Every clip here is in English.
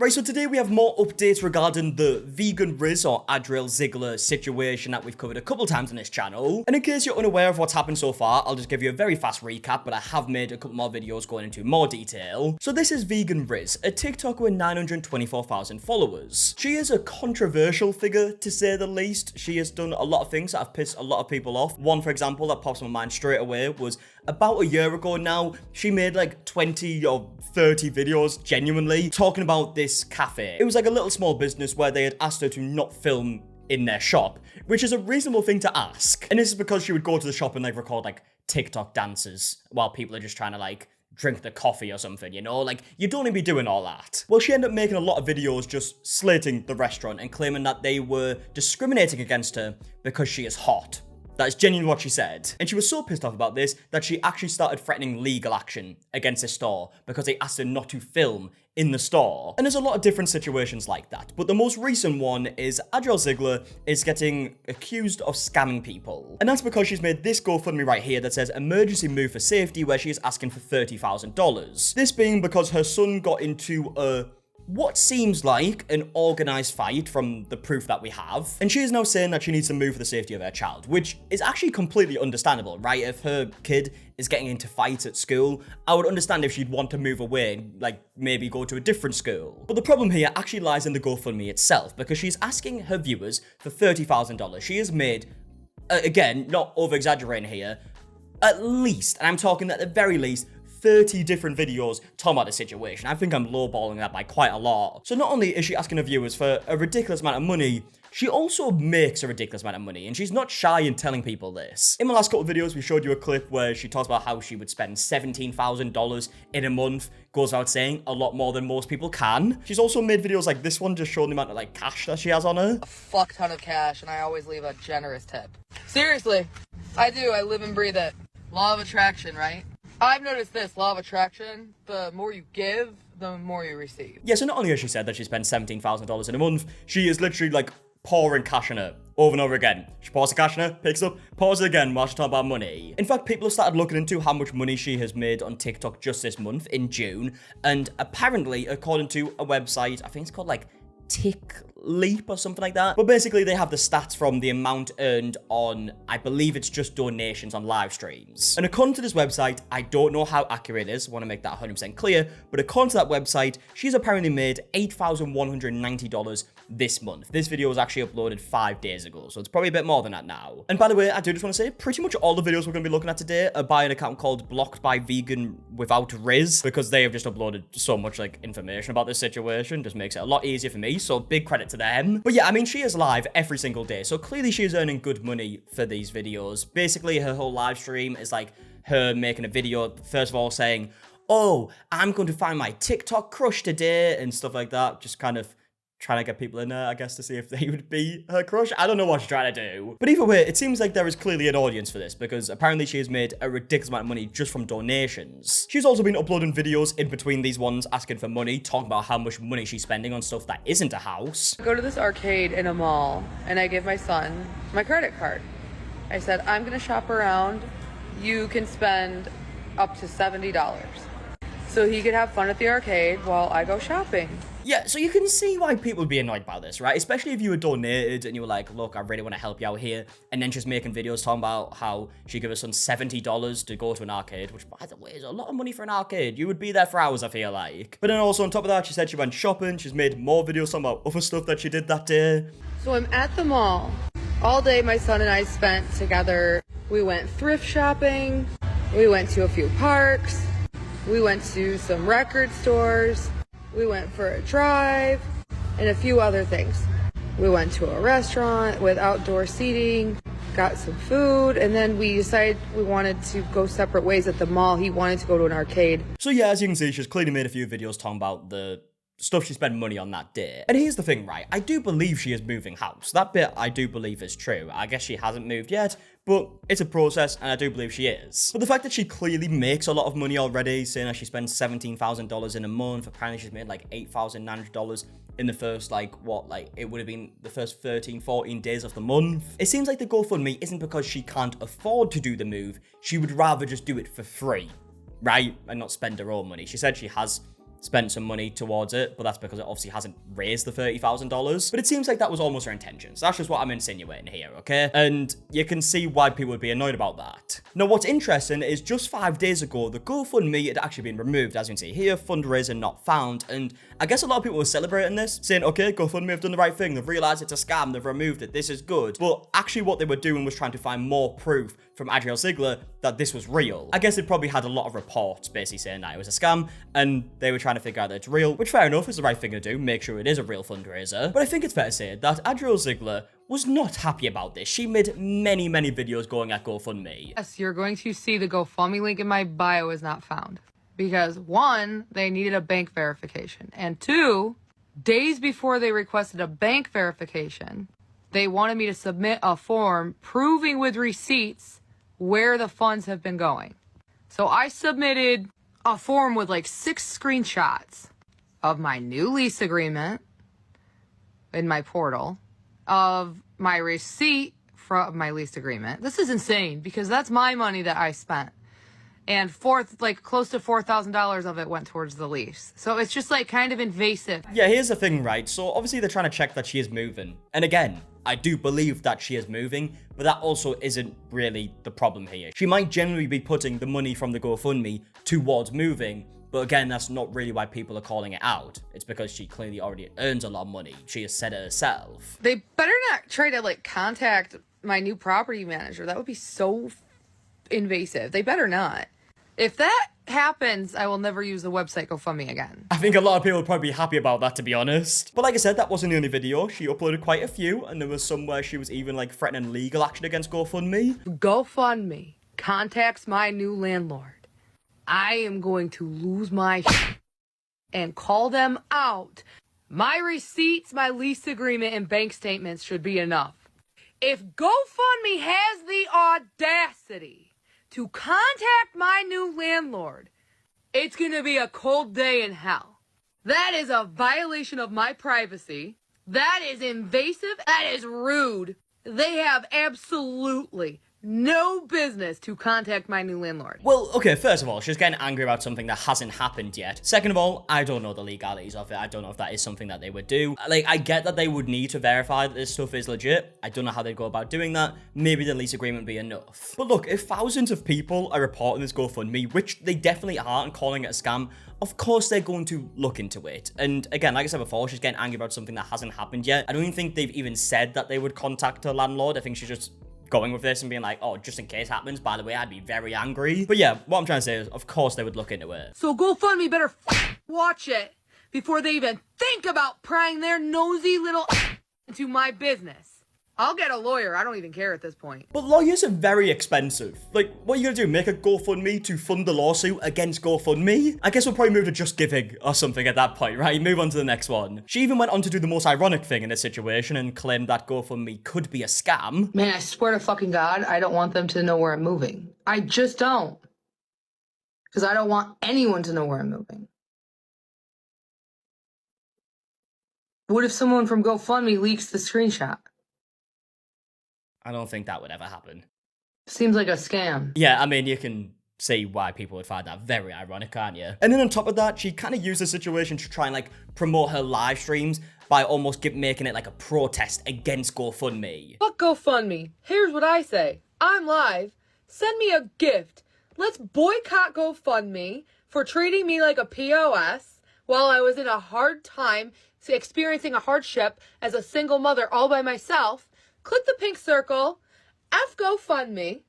Right, so today we have more updates regarding the Vegan Rizz or Adrielle Sigler situation that we've covered a couple times on this channel. And in case you're unaware of what's happened so far, I'll just give you a very fast recap, but I have made a couple more videos going into more detail. So this is Vegan Rizz, a TikToker with 924,000 followers. She is a controversial figure, to say the least. She has done a lot of things that have pissed a lot of people off. One, for example, that pops in my mind straight away was about a year ago now, she made like 20 or 30 videos, genuinely, talking about this cafe. It was like a little small business where they had asked her to not film in their shop, which is a reasonable thing to ask. And this is because she would go to the shop and like record like TikTok dances while people are just trying to like drink the coffee or something, you know? Like, you don't need to be doing all that. Well, she ended up making a lot of videos just slating the restaurant and claiming that they were discriminating against her because she is hot. That is genuinely what she said. And she was so pissed off about this that she actually started threatening legal action against the store because they asked her not to film in the store. And there's a lot of different situations like that. But the most recent one is Adrielle Sigler is getting accused of scamming people. And that's because she's made this GoFundMe right here that says emergency move for safety, where she is asking for $30,000. This being because her son got into what seems like an organized fight from the proof that we have. And she is now saying that she needs to move for the safety of her child, which is actually completely understandable, right? If her kid is getting into fights at school, I would understand if she'd want to move away and like maybe go to a different school. But the problem here actually lies in the GoFundMe itself, because she's asking her viewers for $30,000. She has made, again, not over-exaggerating here, at least, and I'm talking at the very least, 30 different videos talking about the situation. I think I'm lowballing that by quite a lot. So not only is she asking her viewers for a ridiculous amount of money, she also makes a ridiculous amount of money, and she's not shy in telling people this. In my last couple of videos, we showed you a clip where she talks about how she would spend $17,000 in a month. Goes without saying, a lot more than most people can. She's also made videos like this one, just showing the amount of like cash that she has on her. A fuck ton of cash, and I always leave a generous tip. Seriously, I do. I live and breathe it. Law of attraction, right? I've noticed this, law of attraction, the more you give, the more you receive. Yeah, so not only has she said that she spends $17,000 in a month, she is literally like pouring cash in her over and over again. She pours the cash in her, picks up, pours it again while she's talking about money. In fact, people have started looking into how much money she has made on TikTok just this month in June, and apparently, according to a website, I think it's called like Leap or something like that. But basically, they have the stats from the amount earned on, I believe it's just donations on live streams. And according to this website, I don't know how accurate it is, I want to make that 100% clear, but according to that website, she's apparently made $8,190 this month. This video was actually uploaded 5 days ago, so it's probably a bit more than that now. And by the way, I do just want to say, pretty much all the videos we're going to be looking at today are by an account called Blocked by Vegan Without Rizz, because they have just uploaded so much like information about this situation, just makes it a lot easier for me, so big credit to them. But yeah, I mean, she is live every single day, so clearly she is earning good money for these videos. Basically, her whole live stream is like her making a video, first of all saying, oh, I'm going to find my TikTok crush today, and stuff like that, just kind of trying to get people in there, I guess, to see if they would be her crush. I don't know what she's trying to do. But either way, it seems like there is clearly an audience for this, because apparently she has made a ridiculous amount of money just from donations. She's also been uploading videos in between these ones asking for money, talking about how much money she's spending on stuff that isn't a house. I go to this arcade in a mall, and I give my son my credit card. I said, I'm gonna shop around. You can spend up to $70. So he could have fun at the arcade while I go shopping. Yeah, so you can see why people would be annoyed by this, right? Especially if you were donated and you were like, look, I really want to help you out here. And then she's making videos talking about how she gave her son $70 to go to an arcade, which, by the way, is a lot of money for an arcade. You would be there for hours, I feel like. But then also on top of that, she said she went shopping. She's made more videos talking about other stuff that she did that day. So I'm at the mall. All day my son and I spent together. We went thrift shopping. We went to a few parks. We went to some record stores. We went for a drive and a few other things. We went to a restaurant with outdoor seating, got some food, and then we decided we wanted to go separate ways at the mall. He wanted to go to an arcade. So yeah, as you can see, she's clearly made a few videos talking about the stuff she spent money on that day. And here's the thing, right? I do believe she is moving house. That bit I do believe is true. I guess she hasn't moved yet, but it's a process, and I do believe she is. But the fact that she clearly makes a lot of money already, saying that she spends $17,000 in a month, apparently she's made like $8,900 in the first, it would have been the first 13, 14 days of the month. It seems like the GoFundMe isn't because she can't afford to do the move. She would rather just do it for free, right? And not spend her own money. She said she has spent some money towards it, but that's because it obviously hasn't raised the $30,000. But it seems like that was almost her intention. So that's just what I'm insinuating here, okay? And you can see why people would be annoyed about that. Now, what's interesting is just 5 days ago, the GoFundMe had actually been removed, as you can see here, fundraiser not found. And I guess a lot of people were celebrating this, saying, okay, GoFundMe have done the right thing. They've realized it's a scam. They've removed it. This is good. But actually what they were doing was trying to find more proof from Adrielle Sigler that this was real. I guess they probably had a lot of reports basically saying that it was a scam, and they were trying to figure out that it's real, which fair enough is the right thing to do, make sure it is a real fundraiser. But I think it's fair to say that Adrielle Sigler was not happy about this. She made many videos going at GoFundMe. Yes, you're going to see the GoFundMe link in my bio is not found. Because 1, they needed a bank verification. And 2, days before they requested a bank verification, they wanted me to submit a form proving with receipts where the funds have been going. So I submitted a form with like 6 screenshots of my new lease agreement in my portal, of my receipt from my lease agreement. This is insane because that's my money that I spent. And close to $4,000 of it went towards the lease. So it's just like kind of invasive. Yeah, here's the thing, right? So obviously they're trying to check that she is moving. And again, I do believe that she is moving, but that also isn't really the problem here. She might generally be putting the money from the GoFundMe towards moving, but again, that's not really why people are calling it out. It's because she clearly already earns a lot of money. She has said it herself. They better not try to contact my new property manager. That would be so invasive. They better not. If that happens, I will never use the website GoFundMe again. I think a lot of people would probably be happy about that, to be honest. But like I said, that wasn't the only video. She uploaded quite a few, and there was some where she was even threatening legal action against GoFundMe. GoFundMe contacts my new landlord. I am going to lose my and call them out. My receipts, my lease agreement, and bank statements should be enough. If GoFundMe has the audacity to contact my new landlord, it's gonna be a cold day in hell. That is a violation of my privacy. That is invasive. That is rude. They have absolutely no business to contact my new landlord. Well, okay, first of all, she's getting angry about something that hasn't happened yet. Second of all, I don't know the legalities of it. I don't know if that is something that they would do. I get that they would need to verify that this stuff is legit. I don't know how they'd go about doing that. Maybe the lease agreement would be enough. But look, if thousands of people are reporting this GoFundMe, which they definitely are, and calling it a scam, of course they're going to look into it. And again, like I said before, she's getting angry about something that hasn't happened yet. I don't even think they've even said that they would contact her landlord. I think she's just going with this and being like, oh, just in case happens, by the way, I'd be very angry. But yeah, what I'm trying to say is, of course they would look into it. So GoFundMe better watch it before they even think about prying their nosy little into my business. I'll get a lawyer. I don't even care at this point. But lawyers are very expensive. What are you gonna do? Make a GoFundMe to fund the lawsuit against GoFundMe? I guess we'll probably move to Just Giving or something at that point, right? Move on to the next one. She even went on to do the most ironic thing in this situation and claimed that GoFundMe could be a scam. Man, I swear to fucking God, I don't want them to know where I'm moving. I just don't. Because I don't want anyone to know where I'm moving. What if someone from GoFundMe leaks the screenshot? I don't think that would ever happen. Seems like a scam. Yeah, I mean, you can see why people would find that very ironic, can't you? And then on top of that, she kind of used the situation to try and promote her live streams by almost making it a protest against GoFundMe. Fuck GoFundMe. Here's what I say. I'm live. Send me a gift. Let's boycott GoFundMe for treating me like a POS while I was in a hard time, experiencing a hardship as a single mother all by myself. Click the pink circle, F GoFundMe,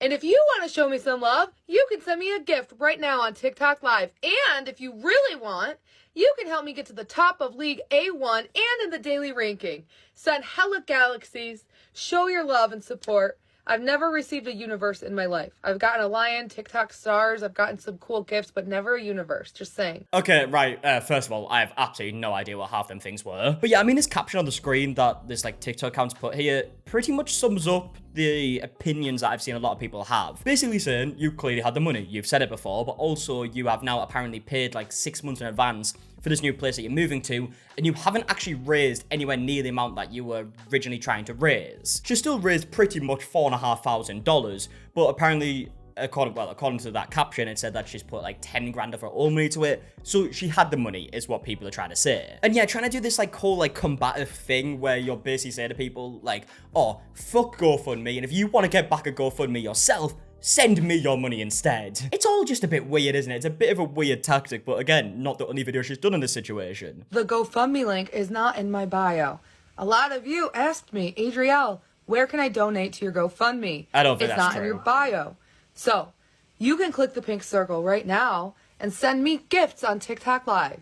and if you want to show me some love, you can send me a gift right now on TikTok Live. And if you really want, you can help me get to the top of League A1 and in the daily ranking. Send hella galaxies, show your love and support. I've never received a universe in my life. I've gotten a lion, TikTok stars, I've gotten some cool gifts, but never a universe. Just saying. Okay, right. First of all, I have absolutely no idea what half them things were. But yeah, I mean, this caption on the screen that this TikTok account's put here pretty much sums up the opinions that I've seen a lot of people have. Basically saying, you clearly had the money. You've said it before, but also you have now apparently paid 6 months in advance for this new place that you're moving to, and you haven't actually raised anywhere near the amount that you were originally trying to raise. She still raised pretty much $4,500, but apparently according to that caption, it said that she's put like 10 grand of her own money to it. So she had the money, is what people are trying to say. And yeah, trying to do this like whole like combative thing where you're basically saying to people like, oh, fuck GoFundMe, and if you want to get back a GoFundMe yourself, send me your money instead. It's all just a bit weird, isn't it? It's a bit of a weird tactic, but again, not the only video she's done in this situation. The GoFundMe link is not in my bio. A lot of you asked me, Adrielle, where can I donate to your GoFundMe? I don't think it's that's not true. in your bio. So, you can click the pink circle right now and send me gifts on TikTok Live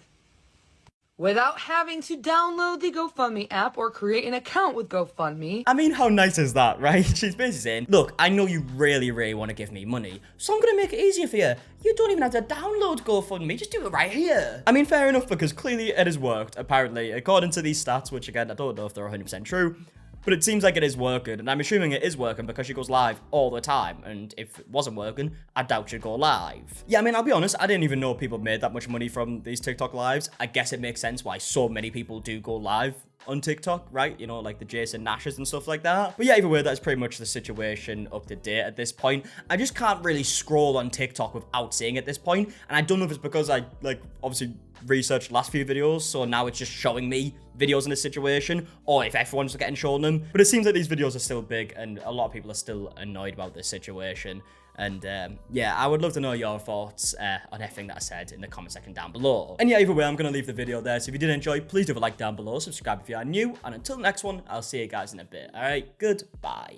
without having to download the GoFundMe app or create an account with GoFundMe. I mean, how nice is that, right? She's basically saying, look, I know you really, really want to give me money, so I'm going to make it easier for you. You don't even have to download GoFundMe, just do it right here. I mean, fair enough, because clearly it has worked, apparently, according to these stats, which again, I don't know if they're 100% true, but it seems like it is working, and I'm assuming it is working because she goes live all the time, and if it wasn't working, I doubt she'd go live. Yeah, I mean, I'll be honest, I didn't even know people made that much money from these TikTok lives. I guess it makes sense why so many people do go live on TikTok, right? You know, like the Jason Nashes and stuff like that. But yeah, either way, that's pretty much the situation up to date at this point. I just can't really scroll on TikTok without seeing it at this point, and I don't know if it's because I, like, obviously researched last few videos, so now it's just showing me videos in this situation, or if everyone's getting shown them. But it seems like these videos are still big, and a lot of people are still annoyed about this situation. And yeah, I would love to know your thoughts on everything that I said in the comment section down below. And yeah, either way, I'm going to leave the video there. So if you did enjoy, please leave a like down below, subscribe if you are new, and until the next one, I'll see you guys in a bit. All right, goodbye.